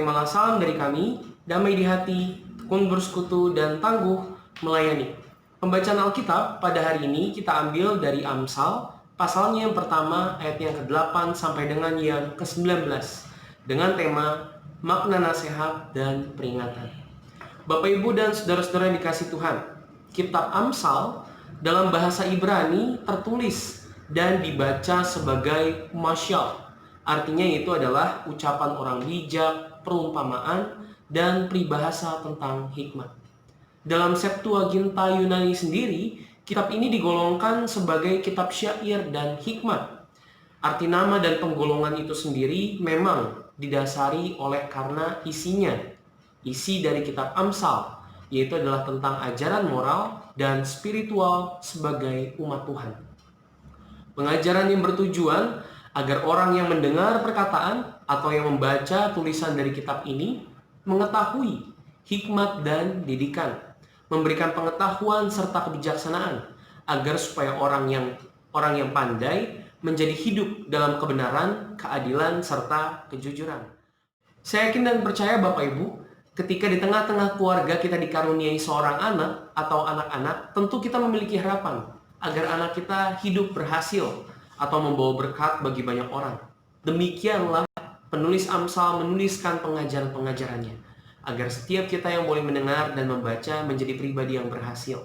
Terimalah salam dari kami, damai di hati, tekun bersekutu, dan tangguh melayani. Pembacaan Alkitab pada hari ini kita ambil dari Amsal, pasalnya yang pertama, ayat yang ke-8 sampai dengan yang ke-19, dengan tema makna nasihat dan peringatan. Bapak, Ibu, dan saudara-saudara yang dikasih Tuhan, Kitab Amsal dalam bahasa Ibrani tertulis dan dibaca sebagai masyal. Artinya itu adalah ucapan orang bijak, perumpamaan, dan peribahasa tentang hikmat. Dalam Septuaginta Yunani sendiri, kitab ini digolongkan sebagai kitab syair dan hikmat. Arti nama dan penggolongan itu sendiri memang didasari oleh karena isinya. Isi dari kitab Amsal, yaitu adalah tentang ajaran moral dan spiritual sebagai umat Tuhan. Pengajaran yang bertujuan agar orang yang mendengar perkataan atau yang membaca tulisan dari kitab ini mengetahui hikmat dan didikan, memberikan pengetahuan serta kebijaksanaan, agar supaya orang yang pandai menjadi hidup dalam kebenaran, keadilan, serta kejujuran. Saya yakin dan percaya Bapak Ibu, ketika di tengah-tengah keluarga kita dikaruniai seorang anak atau anak-anak, tentu kita memiliki harapan agar anak kita hidup berhasil atau membawa berkat bagi banyak orang. Demikianlah penulis Amsal menuliskan pengajaran-pengajarannya, agar setiap kita yang boleh mendengar dan membaca menjadi pribadi yang berhasil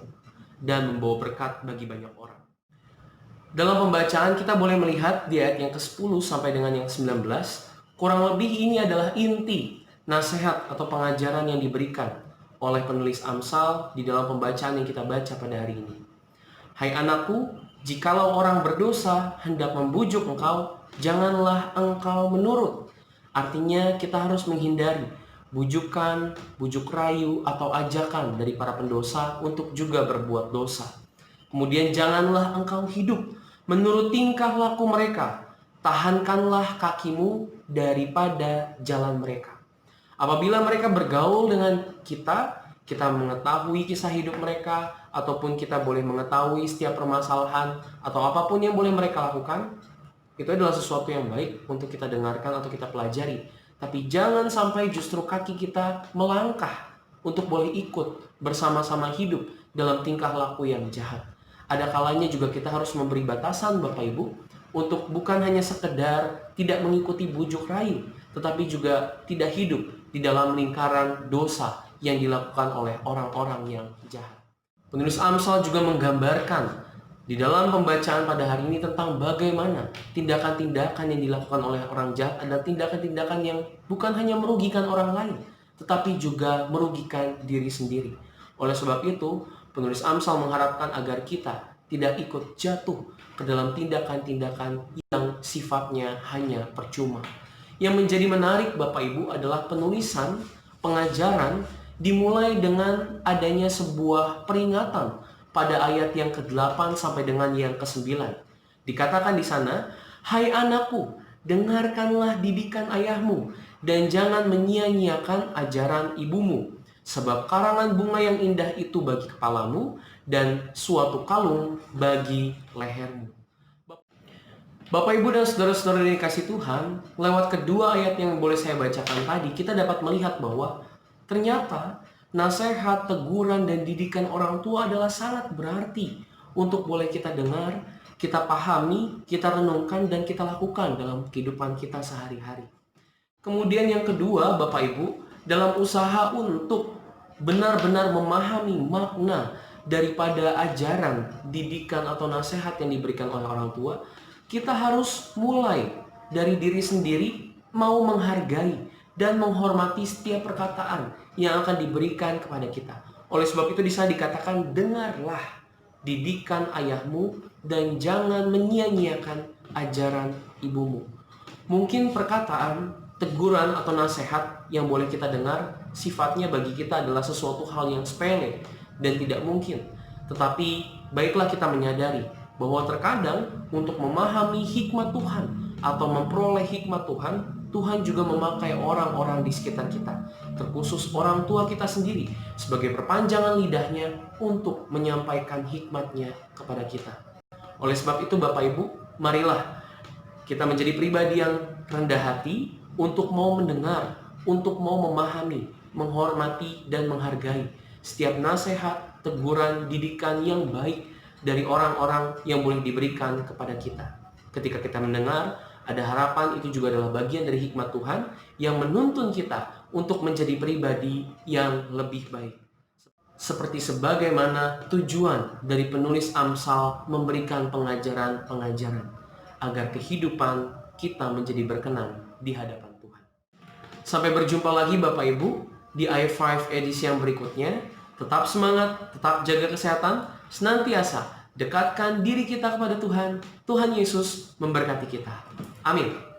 dan membawa berkat bagi banyak orang. Dalam pembacaan kita boleh melihat di ayat yang ke-10 sampai dengan yang ke-19, kurang lebih ini adalah inti nasihat atau pengajaran yang diberikan oleh penulis Amsal di dalam pembacaan yang kita baca pada hari ini. Hai anakku, jikalau orang berdosa hendak membujuk engkau, janganlah engkau menurut. Artinya kita harus menghindari bujukan, bujuk rayu, atau ajakan dari para pendosa untuk juga berbuat dosa. Kemudian janganlah engkau hidup menurut tingkah laku mereka. Tahankanlah kakimu daripada jalan mereka. Apabila mereka bergaul dengan kita mengetahui kisah hidup mereka, ataupun kita boleh mengetahui setiap permasalahan atau apapun yang boleh mereka lakukan, itu adalah sesuatu yang baik untuk kita dengarkan atau kita pelajari. Tapi jangan sampai justru kaki kita melangkah untuk boleh ikut bersama-sama hidup dalam tingkah laku yang jahat. Ada kalanya juga kita harus memberi batasan Bapak Ibu, untuk bukan hanya sekedar tidak mengikuti bujuk rayu, tetapi juga tidak hidup di dalam lingkaran dosa yang dilakukan oleh orang-orang yang jahat. Penulis Amsal juga menggambarkan di dalam pembacaan pada hari ini tentang bagaimana tindakan-tindakan yang dilakukan oleh orang jahat adalah tindakan-tindakan yang bukan hanya merugikan orang lain, tetapi juga merugikan diri sendiri. Oleh sebab itu, penulis Amsal mengharapkan agar kita tidak ikut jatuh ke dalam tindakan-tindakan yang sifatnya hanya percuma. Yang menjadi menarik Bapak Ibu adalah penulisan pengajaran dimulai dengan adanya sebuah peringatan pada ayat yang ke-8 sampai dengan yang ke-9. Dikatakan di sana, hai anakku, dengarkanlah didikan ayahmu dan jangan menyia-nyiakan ajaran ibumu. Sebab karangan bunga yang indah itu bagi kepalamu dan suatu kalung bagi lehermu. Bapak, Ibu, dan saudara-saudara yang dikasih Tuhan, lewat kedua ayat yang boleh saya bacakan tadi, kita dapat melihat bahwa ternyata nasihat, teguran, dan didikan orang tua adalah sangat berarti untuk boleh kita dengar, kita pahami, kita renungkan, dan kita lakukan dalam kehidupan kita sehari-hari. Kemudian yang kedua, Bapak Ibu, dalam usaha untuk benar-benar memahami makna daripada ajaran, didikan, atau nasihat yang diberikan oleh orang tua, kita harus mulai dari diri sendiri mau menghargai dan menghormati setiap perkataan yang akan diberikan kepada kita. Oleh sebab itu di sana dikatakan, dengarlah didikan ayahmu dan jangan menyia-nyiakan ajaran ibumu. Mungkin perkataan, teguran, atau nasihat yang boleh kita dengar sifatnya bagi kita adalah sesuatu hal yang sepele dan tidak mungkin. Tetapi baiklah kita menyadari bahwa terkadang untuk memahami hikmat Tuhan atau memperoleh hikmat Tuhan, Tuhan juga memakai orang-orang di sekitar kita, terkhusus orang tua kita sendiri, sebagai perpanjangan lidahnya untuk menyampaikan hikmatnya kepada kita. Oleh sebab itu Bapak Ibu, marilah kita menjadi pribadi yang rendah hati untuk mau mendengar, untuk mau memahami, menghormati, dan menghargai setiap nasihat, teguran, didikan yang baik dari orang-orang yang boleh diberikan kepada kita. Ketika kita mendengar, ada harapan, itu juga adalah bagian dari hikmat Tuhan yang menuntun kita untuk menjadi pribadi yang lebih baik. Seperti sebagaimana tujuan dari penulis Amsal memberikan pengajaran-pengajaran agar kehidupan kita menjadi berkenan di hadapan Tuhan. Sampai berjumpa lagi Bapak Ibu di i5 edisi yang berikutnya. Tetap semangat, tetap jaga kesehatan, senantiasa dekatkan diri kita kepada Tuhan. Tuhan Yesus memberkati kita. Amin.